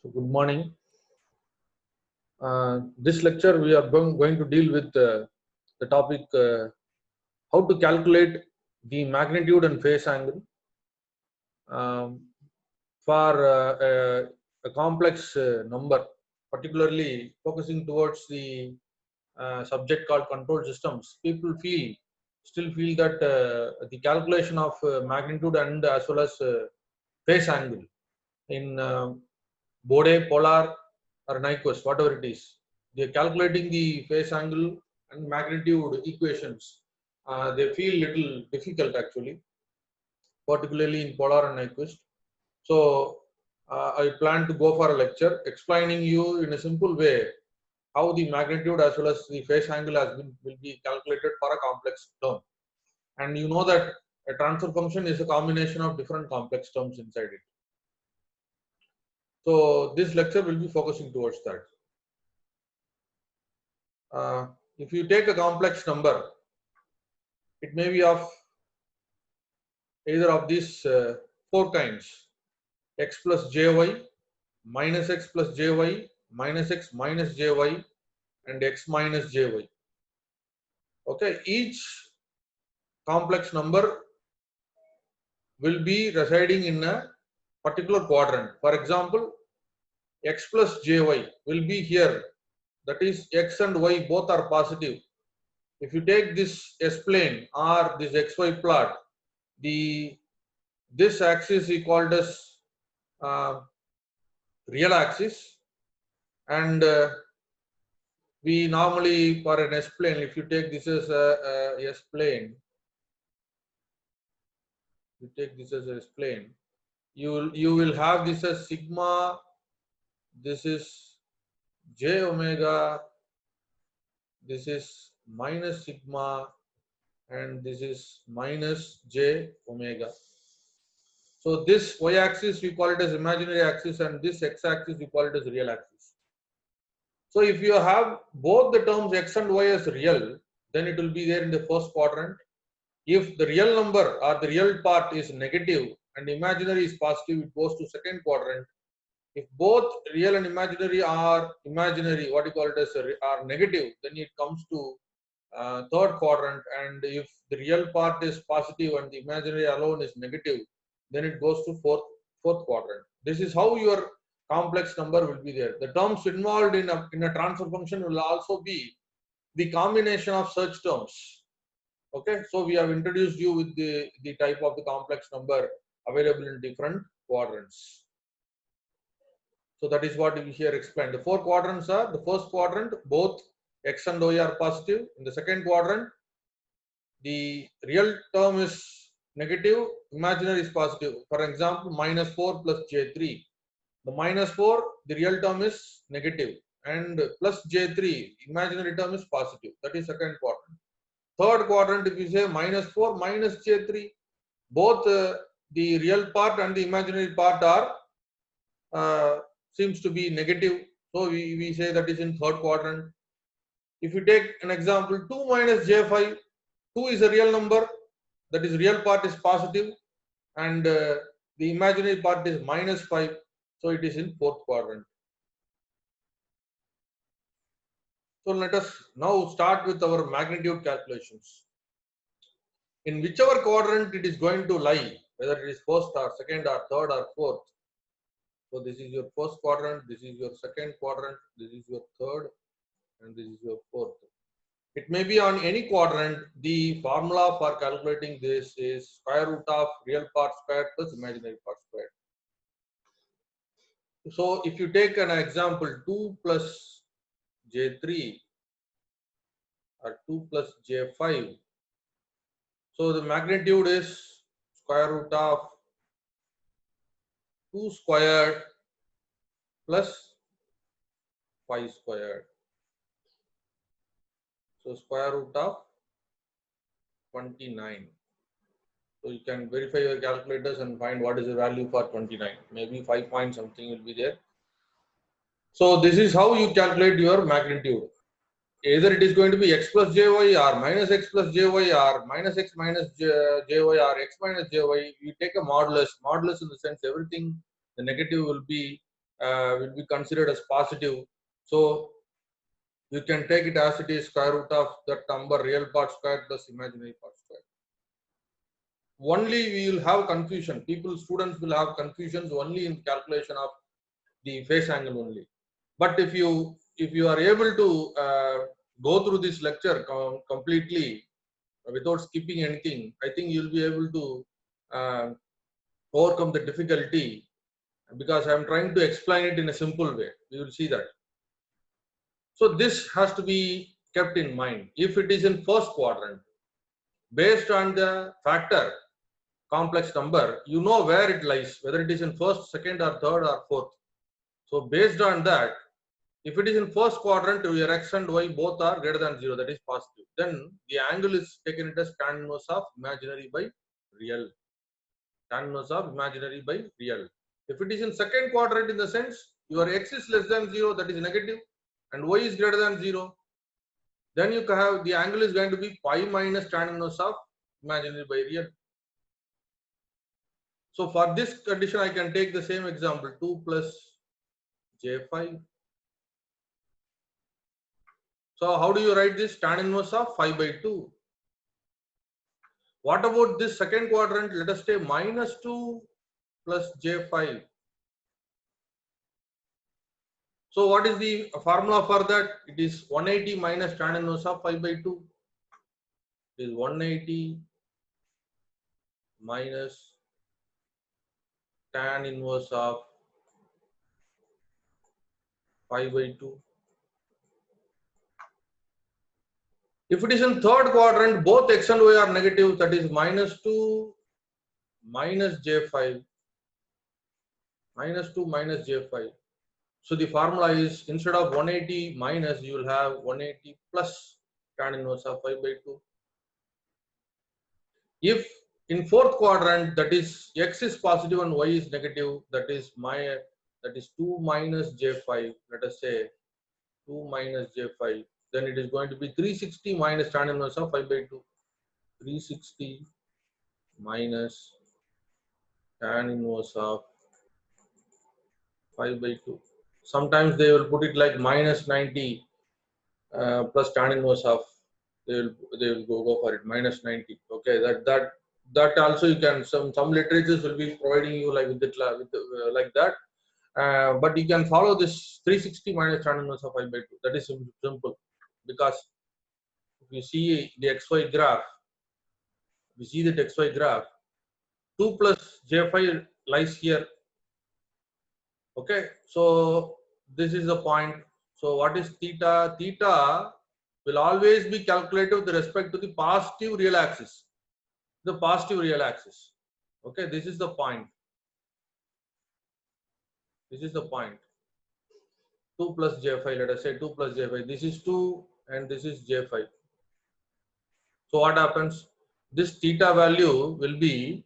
So good morning. This lecture we are going to deal with the topic how to calculate the magnitude and phase angle um, for a complex number, particularly focusing towards the subject called control systems. People still feel that the calculation of magnitude and as well as phase angle in Bode, polar or Nyquist, whatever it is, they are calculating the phase angle and magnitude equations. They feel little difficult actually, particularly in polar and Nyquist. So I plan to go for a lecture explaining you in a simple way how the magnitude as well as the phase angle will be calculated for a complex term. And you know that a transfer function is a combination of different complex terms inside it. So this lecture will be focusing towards that. If you take a complex number, it may be of either of these four kinds: x plus jy, minus x plus jy, minus x minus jy, and x minus jy. Okay, each complex number will be residing in a particular quadrant. For example, x plus jy will be here. That is, x and y both are positive. If you take this S-plane or this XY plot, this axis is called as real axis, and we normally for an S-plane, if you take this as a S-plane, you take this as a S-plane, you will have this as sigma. This is j omega. This is minus sigma, and this is minus j omega. So this y-axis we call it as imaginary axis, and this x-axis we call it as real axis. So if you have both the terms x and y as real, then it will be there in the first quadrant. If the real number or the real part is negative and imaginary is positive, it goes to second quadrant. If both real and imaginary are what you call it as are negative, then it comes to third quadrant. And if the real part is positive and the imaginary alone is negative, then it goes to fourth quadrant. This is how your complex number will be there. The terms involved in a transfer function will also be the combination of such terms. Okay, so we have introduced you with the type of the complex number available in different quadrants. So that is what we here explained. The four quadrants are: the first quadrant, both x and y are positive. In the second quadrant, the real term is negative, imaginary is positive. For example, minus 4 plus j3. The minus 4, the real term is negative, and plus j3, imaginary term is positive. That is second quadrant. Third quadrant, if you say minus 4 minus j3, both the real part and the imaginary part are seems to be negative. So we say that is in third quadrant. If you take an example, 2 minus j5, 2 is a real number, that is real part is positive, and the imaginary part is minus 5, so it is in fourth quadrant. So let us now start with our magnitude calculations. In whichever quadrant it is going to lie, whether it is first or second or third or fourth. So this is your first quadrant, this is your second quadrant, this is your third, and this is your fourth. It may be on any quadrant. The formula for calculating this is square root of real part squared plus imaginary part squared. So if you take an example, 2 plus j3 or 2 plus j5, so the magnitude is square root of 2 squared plus 5 squared. So square root of 29. So you can verify your calculators and find what is the value for 29. Maybe 5 point something will be there. So this is how you calculate your magnitude. Either it is going to be x plus jy or minus x plus jy or minus x minus jy or x minus jy. You take a modulus. Modulus in the sense everything, the negative will be will be considered as positive. So you can take it as it is, square root of that number, real part square plus imaginary part square. Only we will have confusion. Students will have confusions only in calculation of the phase angle only. But if you are able to go through this lecture completely without skipping anything, I think you'll be able to overcome the difficulty, because I'm trying to explain it in a simple way. You will see that. So this has to be kept in mind. If it is in first quadrant, based on the factor complex number, you know where it lies, whether it is in first, second, or third, or fourth. So based on that, if it is in first quadrant, your x and y both are greater than 0, that is positive, then the angle is taken as tan inverse of imaginary by real. Tan inverse of imaginary by real. If it is in second quadrant, in the sense your x is less than 0, that is negative, and y is greater than 0, then you have the angle is going to be pi minus tan inverse of imaginary by real. So for this condition, I can take the same example, 2 plus j5. So how do you write this? Tan inverse of 5 by 2. What about this second quadrant? Let us say minus 2 plus j5. So what is the formula for that? It is 180 minus tan inverse of 5 by 2. It is 180 minus tan inverse of 5 by 2. If it is in third quadrant, both x and y are negative, that is minus 2 minus j5. Minus 2 minus j5. So the formula is, instead of 180 minus, you will have 180 plus tan inverse of 5 by 2. If in fourth quadrant, that is x is positive and y is negative, that is 2 minus j5. Let us say 2 minus j5. Then it is going to be 360 minus tan inverse of 5 by 2. 360 minus tan inverse of 5 by 2. Sometimes they will put it like minus 90 plus tan inverse of, they will go for it, minus 90. Okay, that also you can, some literatures will be providing you like with it like that, but you can follow this 360 minus tan inverse of 5 by 2. That is simple, because if you see the xy graph, 2 plus j5 lies here. Okay, so this is the point. So what is theta? Theta will always be calculated with respect to the positive real axis. The positive real axis. Okay, this is the point. This is the point. 2 plus j5, let us say 2 plus j5. This is 2 and this is j5. So what happens? This theta value will be,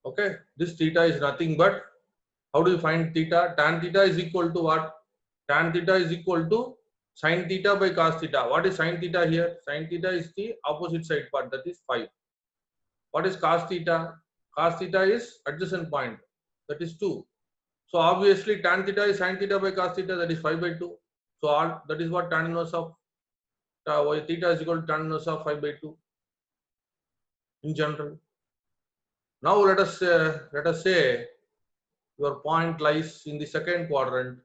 okay, this theta is nothing but, how do you find theta? Tan theta is equal to what? Tan theta is equal to sin theta by cos theta. What is sin theta here? Sin theta is the opposite side part, that is 5. What is cos theta? Cos theta is adjacent point, that is 2. So obviously tan theta is sin theta by cos theta, that is 5 by 2. So that is what tan inverse of theta is equal to tan inverse of 5 by 2 in general. Now let us say your point lies in the second quadrant.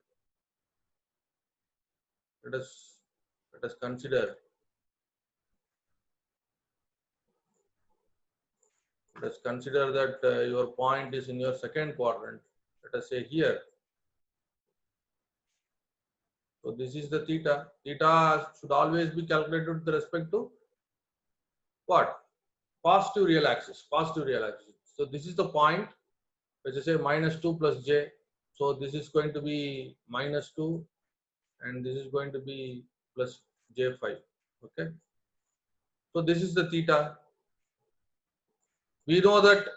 Let us consider. Let us consider that your point is in your second quadrant. Let us say here. So this is the theta. Theta should always be calculated with respect to what? Positive real axis. Positive real axis. So this is the point. Let's just say minus 2 plus j. So this is going to be minus 2 and this is going to be plus j5. Okay. So this is the theta. We know that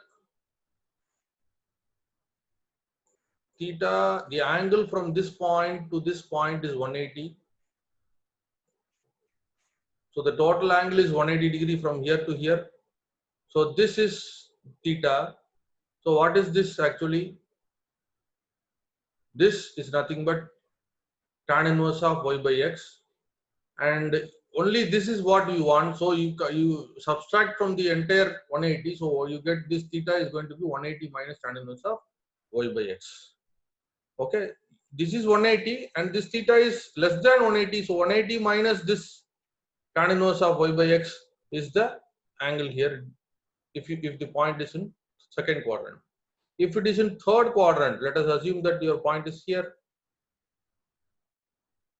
theta, the angle from this point to this point is 180. So the total angle is 180 degree from here to here. So this is theta. So what is this actually? This is nothing but tan inverse of y by x, and only this is what you want. So you subtract from the entire 180. So you get this theta is going to be 180 minus tan inverse of y by x. Okay, this is 180 and this theta is less than 180. So 180 minus this tan inverse of y by x is the angle here. If the point is in second quadrant, if it is in third quadrant, let us assume that your point is here.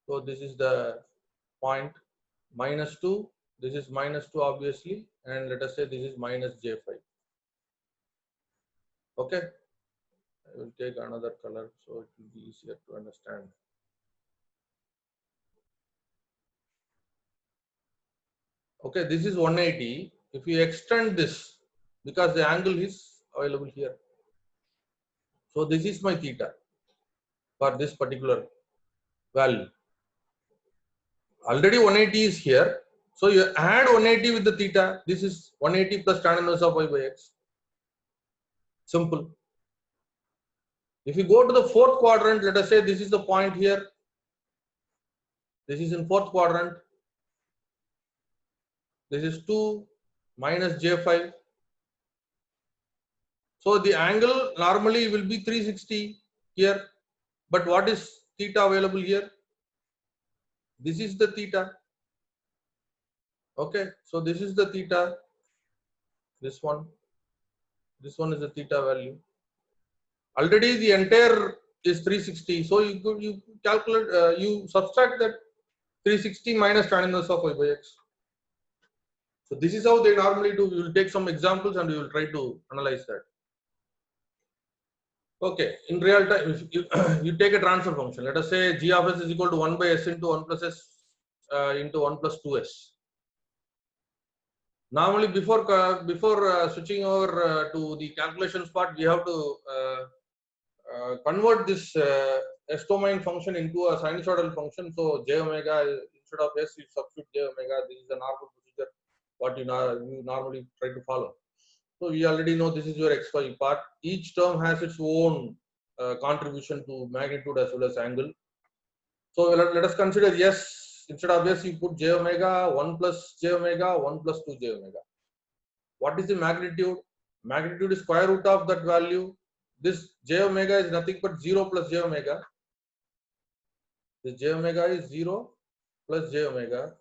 So this is the point -2. This is -2 obviously, and let us say this is minus j5. Okay, I will take another color so it will be easier to understand. Okay, this is 180. If you extend this, because the angle is available here, so this is my theta for this particular value. Already 180 is here, so you add 180 with the theta. This is 180 plus tan inverse of y by x. Simple. If you go to the fourth quadrant, let us say this is the point here. This is in fourth quadrant. This is 2 minus j5. So the angle normally will be 360 here. But what is theta available here? This is the theta. Okay, so this is the theta. This one is the theta value. Already the entire is 360. So you calculate, you subtract that 360 minus tan inverse of y by x. So this is how they normally do. We will take some examples and we will try to analyze that. Okay, in real time, if you take a transfer function, let us say g of s is equal to 1 by s into 1 plus s into 1 plus 2s. Normally, before switching over to the calculations part, we have to convert this s domain function into a sinusoidal function. So j omega instead of s, you substitute j omega. This is the normal procedure what you normally try to follow. So we already know this is your xy part. Each term has its own contribution to magnitude as well as angle. So let us consider s. Instead of s, you put j omega, 1 plus j omega, 1 plus 2 j omega. What is the magnitude? Magnitude is square root of that value. This j omega is nothing but 0 plus j omega. This j omega is 0 plus j omega.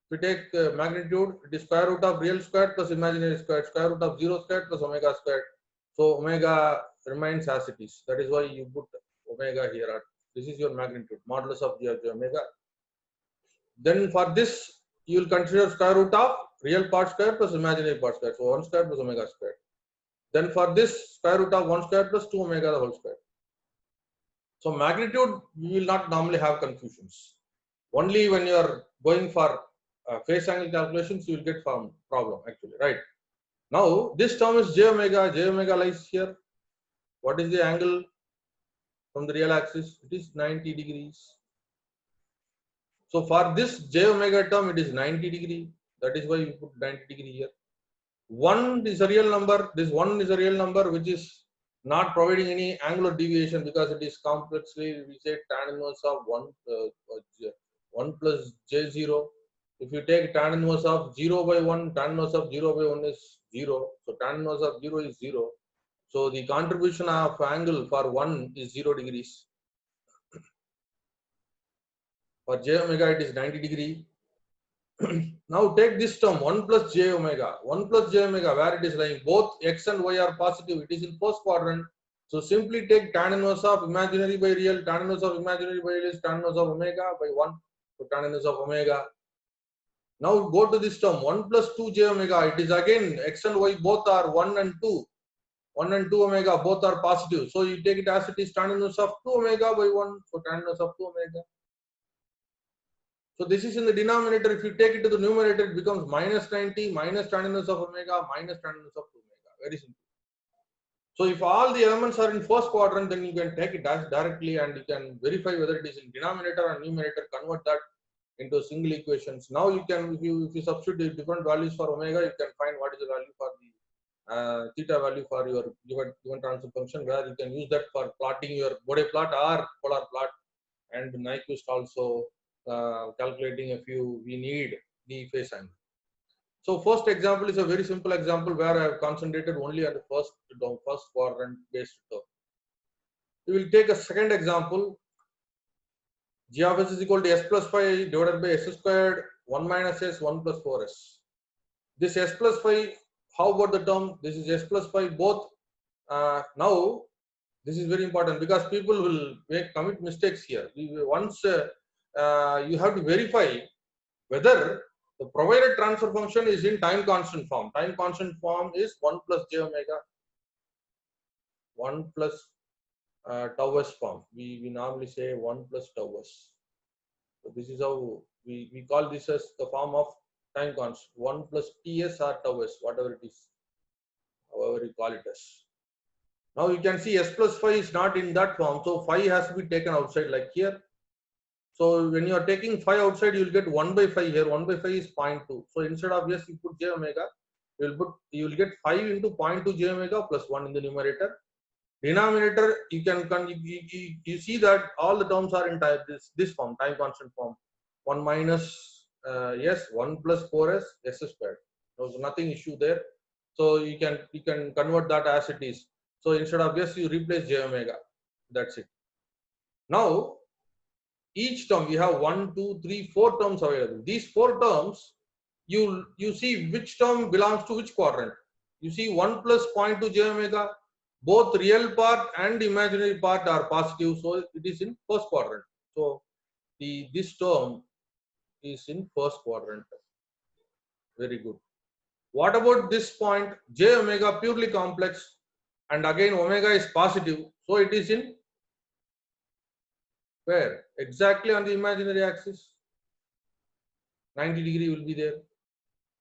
If we take magnitude, it is square root of real squared plus imaginary squared, square root of 0 squared plus omega squared. So omega remains as it is. That is why you put omega here. This is your magnitude, modulus of j omega. Then for this, you will consider square root of real part square plus imaginary part square. So 1 square plus omega squared. Then for this, square root of 1 square plus 2 omega the whole square. So magnitude, you will not normally have confusions. Only when you are going for phase angle calculations, you will get problem actually, right? Now this term is j omega lies here. What is the angle from the real axis? It is 90 degrees. So for this j omega term, it is 90 degree. That is why you put 90 degree here. 1 is a real number. This 1 is a real number which is not providing any angular deviation because it is complexly, we say tan inverse of 1 plus j0. If you take tan inverse of 0 by 1, tan inverse of 0 by 1 is 0. So tan inverse of 0 is 0. So the contribution of angle for 1 is 0 degrees. For j omega, it is 90 degree. Now take this term 1 plus j omega. 1 plus j omega, where it is lying, both x and y are positive. It is in first quadrant. So simply take tan inverse of imaginary by real. Tan inverse of imaginary by real is tan inverse of omega by 1. So tan inverse of omega. Now go to this term 1 plus 2 j omega. It is again x and y both are 1 and 2. 1 and 2 omega both are positive. So you take it as it is tan inverse of 2 omega by 1. So tan inverse of 2 omega. So this is in the denominator. If you take it to the numerator, it becomes minus 90 minus tan inverse of omega minus tan inverse of 2 omega. Very simple. So if all the elements are in first quadrant, then you can take it as directly and you can verify whether it is in denominator or numerator, convert that into single equations. Now you can, if you substitute different values for omega, you can find what is the value for the theta value for your given transfer function, where you can use that for plotting your Bode plot or polar plot, and Nyquist also calculating a few we need the phase angle. So first example is a very simple example where I have concentrated only on the first quadrant based term. We will take a second example. G of s is equal to s plus 5 divided by s squared 1 minus s 1 plus 4s. This s plus 5, how about the term? This is s plus 5 both. Now this is very important because people will commit mistakes here. Once you have to verify whether the provided transfer function is in time constant form. Time constant form is 1 plus j omega 1 plus tau s form. We normally say 1 plus tau s. So this is how we call this as the form of time constant, 1 plus ts or tau s, whatever it is, however you call it as. Now you can see s plus 5 is not in that form, so 5 has to be taken outside like here. So when you are taking 5 outside, you will get 1 by 5 here. 1 by 5 is 0.2. So instead of yes, you put j omega, you will get 5 into 0.2 j omega plus 1 in the numerator. Denominator, you can you see that all the terms are in this form, time constant form. 1 minus s, 1 plus 4s, s squared. There's nothing issue there. So you can convert that as it is. So instead of yes, you replace j omega. That's it. Now each term we have 1, 2, 3, 4 terms available. These 4 terms, you see which term belongs to which quadrant. You see 1 plus 0.2 j omega, both real part and imaginary part are positive, so it is in first quadrant. So this term is in first quadrant. Very good. What about this point? J omega purely complex, and again omega is positive, so it is in where? Exactly on the imaginary axis. 90 degree will be there.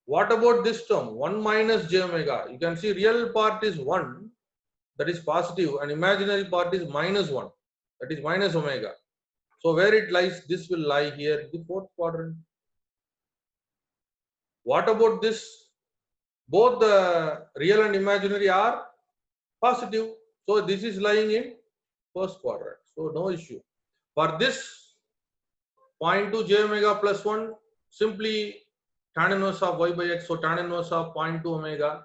What about this term? 1 minus j omega. You can see real part is 1, that is positive, and imaginary part is minus 1, that is minus omega. So where it lies, this will lie here, the fourth quadrant. What about this? Both the real and imaginary are positive. So this is lying in first quadrant. So no issue. For this 0.2 j omega plus 1, simply tan inverse of y by x, so tan inverse of 0.2 omega.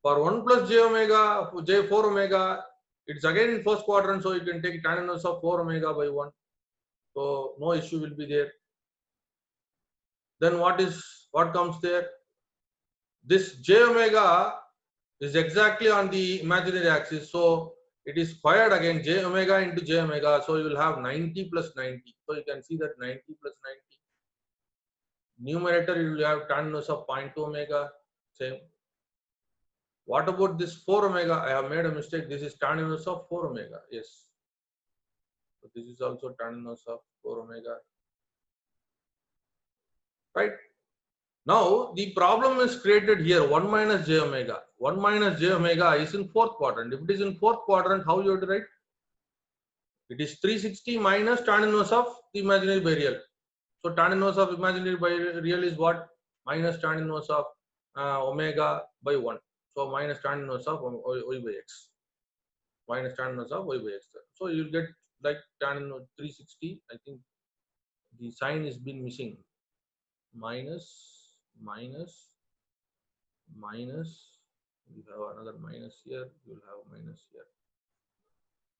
For 1 plus j omega, j 4 omega, it's again in first quadrant, so you can take tan inverse of 4 omega by 1. So no issue will be there. Then what comes there? This j omega is exactly on the imaginary axis, so it is squared again, j omega into j omega, so you will have 90 plus 90. So you can see that 90 plus 90. Numerator you will have tan inverse of 0.2 omega, same. What about this 4 omega? I have made a mistake. This is tan inverse of 4 omega. Yes. So this is also tan inverse of 4 omega. Right. Now the problem is created here. 1 minus j omega. 1 minus j omega is in fourth quadrant. If it is in fourth quadrant, how you have to write? It is 360 minus tan inverse of the imaginary by real. So tan inverse of imaginary by real is what? Minus tan inverse of omega by 1. So minus tan inverse of y by x. Minus tan inverse of y by x. So you will get like tan inverse 360. I think the sign is been missing. Minus, minus, minus. You have another minus here. You will have minus here.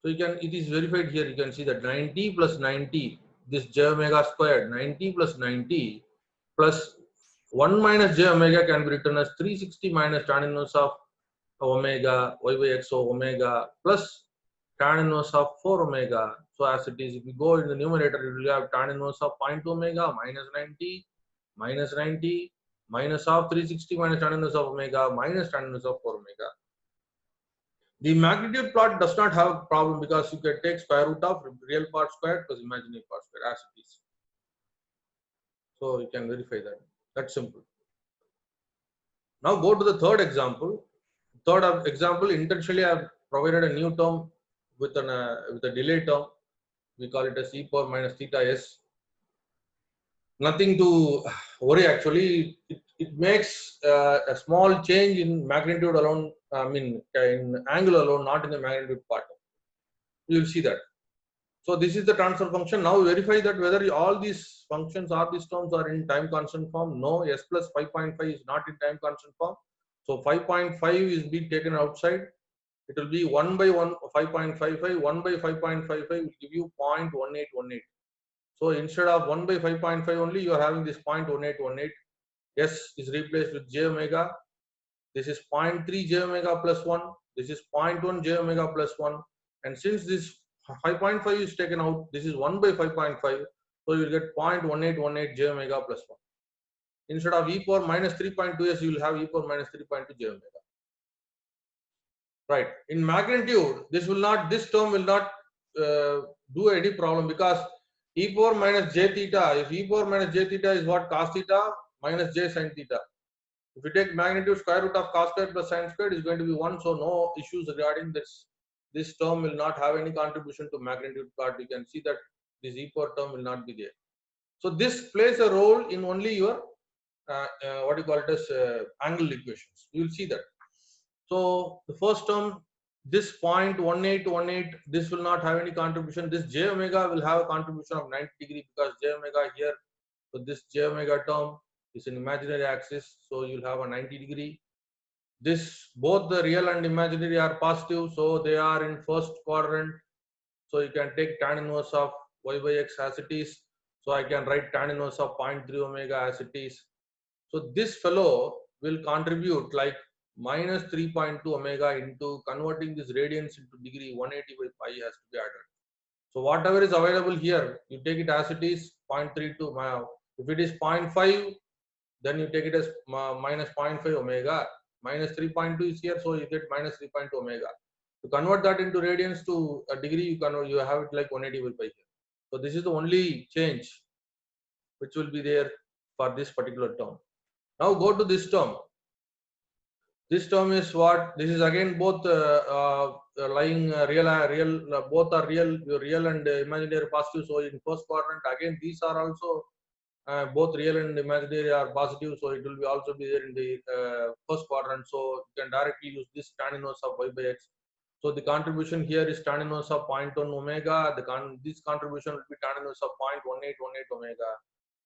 So you can, it is verified here. You can see that 90 plus 90. This j omega squared, 90 plus 90 plus 1 minus j omega can be written as 360 minus tan inverse of omega y by x of omega plus tan inverse of 4 omega. So as it is, if you go in the numerator, you will have tan inverse of 0.2 omega minus 90 minus 90 minus of 360 minus tan inverse of omega minus tan inverse of 4 omega. The magnitude plot does not have a problem because you can take square root of real part squared plus imaginary part squared as it is. So you can verify that. That's simple. Now go to the third example. Third example, intentionally I have provided a new term with a delay term. We call it as e power minus theta s. nothing to worry actually. It makes a small change in magnitude alone, I mean in angle alone, not in the magnitude part. You will see that. So this is the transfer function. Now verify that whether all these functions or these terms are in time constant form. No, s plus 5.5 is not in time constant form. So 5.5 is being taken outside. It will be 1 by 1, 5.55, 1 by 5.55 will give you 0.1818. So instead of 1 by 5.5 only, you are having this 0.1818. S is replaced with j omega. This is 0.3 j omega plus 1. This is zero point 0.1 j omega plus 1. And since this 5.5 is taken out, this is 1 by 5.5. So you will get 0.1818 j omega plus 1. Instead of e power minus 3.2s, you will have e power minus 3.2 j omega. Right. In magnitude, this term will not do any problem, because e power minus j theta, if e power minus j theta is what, cos theta minus j sin theta. If you take magnitude square root of cos squared plus sin squared is going to be 1, so no issues regarding this. This term will not have any contribution to magnitude part. You can see that this e power term will not be there. So this plays a role in only your what you call it as angle equations. You will see that. So the first term, this 0.1818, this will not have any contribution. This j omega will have a contribution of 90 degree, because j omega here, so this j omega term is an imaginary axis, so you'll have a 90 degree. This, both the real and imaginary are positive, so they are in first quadrant. So you can take tan inverse of y by x as it is. So I can write tan inverse of 0.3 omega as it is. So this fellow will contribute like minus 3.2 omega into converting this radians into degree. 180 by pi has to be added. So whatever is available here, you take it as it is, 0.32. If it is 0.5, then you take it as minus 0.5 omega. Minus 3.2 is here, so you get minus 3.2 omega. To convert that into radians to a degree, you have it like 180 by pi here. So this is the only change which will be there for this particular term. Now go to this term. This term is what? This is again both lying both are real and imaginary positive. So in first quadrant, again these are also both real and imaginary are positive. So it will be also be there in the first quadrant. So you can directly use this tan inverse of y by x. So the contribution here is tan inverse of 0.1 omega. This contribution will be tan inverse of 0.1818 omega.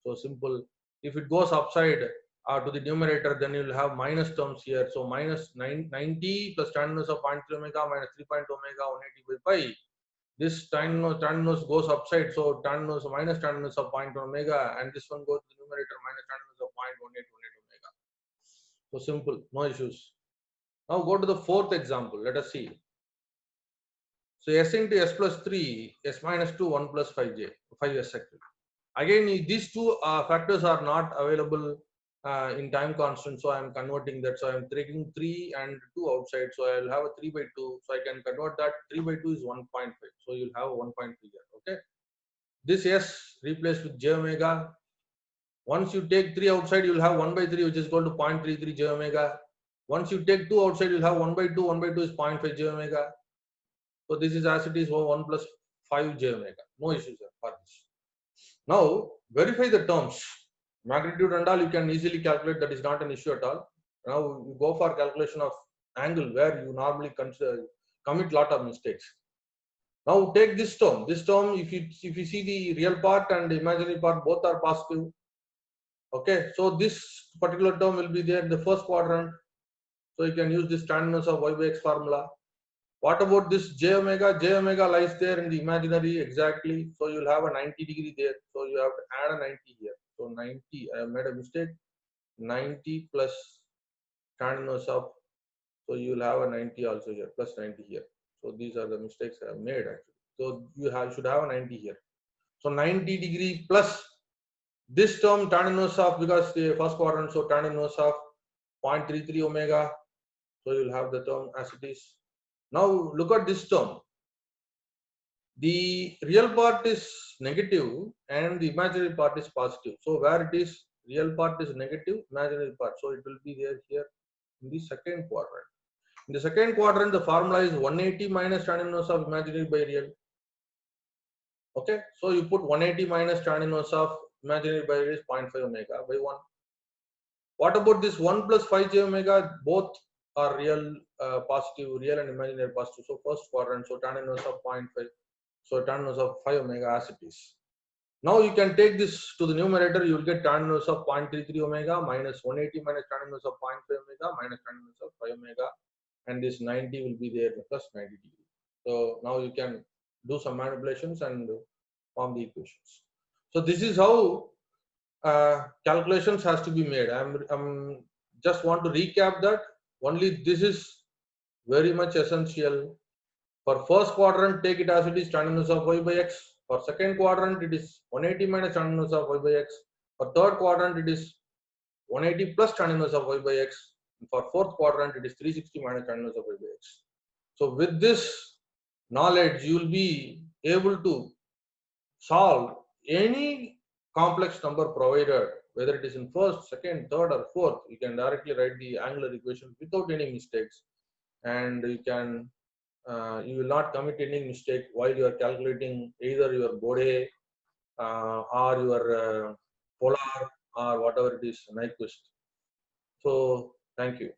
So simple. If it goes upside to the numerator, then you will have minus terms here. So minus 90 plus tan inverse of 0.3 omega minus 3.2 omega 180 by pi. This tan inverse goes upside, so tan inverse minus tan inverse of 0.1 omega, and this one goes to the numerator minus tan inverse of 0.1818 omega. So simple, no issues. Now go to the fourth example. Let us see. So s into s plus 3, s minus 2, 1 plus 5j, 5s actually. Again, these two factors are not available in time constant, so I am converting that. So I am taking 3 and 2 outside, so I will have a 3 by 2. So I can convert that. 3 by 2 is 1.5, so you'll have 1.3 here. Okay. This s replaced with j omega. Once you take 3 outside, you'll have 1 by 3, which is equal to 0.33 j omega. Once you take 2 outside, you'll have 1 by 2. 1 by 2 is 0.5 j omega. So this is as it is, 1 plus 5 j omega. No issues for this. Now verify the terms. Magnitude and all you can easily calculate, that is not an issue at all. Now you go for calculation of angle, where you normally commit lot of mistakes. Now take this term. This term, if you see the real part and the imaginary part, both are positive. Okay, so this particular term will be there in the first quadrant. So you can use this tan inverse of y by x formula. What about this j omega? J omega lies there in the imaginary exactly. So you'll have a 90 degree there. So you have to add a 90 here. So 90, I have made a mistake. 90 plus tan inverse of, so you will have a 90 also here, plus 90 here. So these are the mistakes I have made actually. So you should have a 90 here. So 90 degree plus this term tan inverse of, because the first quadrant, so tan inverse of 0.33 omega. So you'll have the term as it is. Now look at this term. The real part is negative and the imaginary part is positive. So where it is, real part is negative, imaginary part. So it will be there here in the second quadrant. In the second quadrant, the formula is 180 minus tan inverse of imaginary by real. Okay, so you put 180 minus tan inverse of imaginary by radius 0.5 omega by 1. What about this 1 plus 5j omega? Both are real positive, real and imaginary positive. So first quadrant, so tan inverse of 0.5. So tan inverse of 5 omega as it is. Now you can take this to the numerator, you will get tan inverse of 0.33 omega minus 180 minus tan inverse of 0.5 omega minus tan inverse of 5 omega, and this 90 will be there plus 90 degree. So now you can do some manipulations and form the equations. So this is how calculations has to be made. I'm just want to recap that only this is very much essential. For first quadrant, take it as it is tan inverse of y by x. For second quadrant, it is 180 minus tan inverse of y by x. For third quadrant, it is 180 plus tan inverse of y by x. And for fourth quadrant, it is 360 minus tan inverse of y by x. So with this knowledge, you will be able to solve any complex number provided, whether it is in first, second, third, or fourth. You can directly write the angular equation without any mistakes, and you will not commit any mistake while you are calculating either your Bode or your polar or whatever it is, Nyquist. So thank you.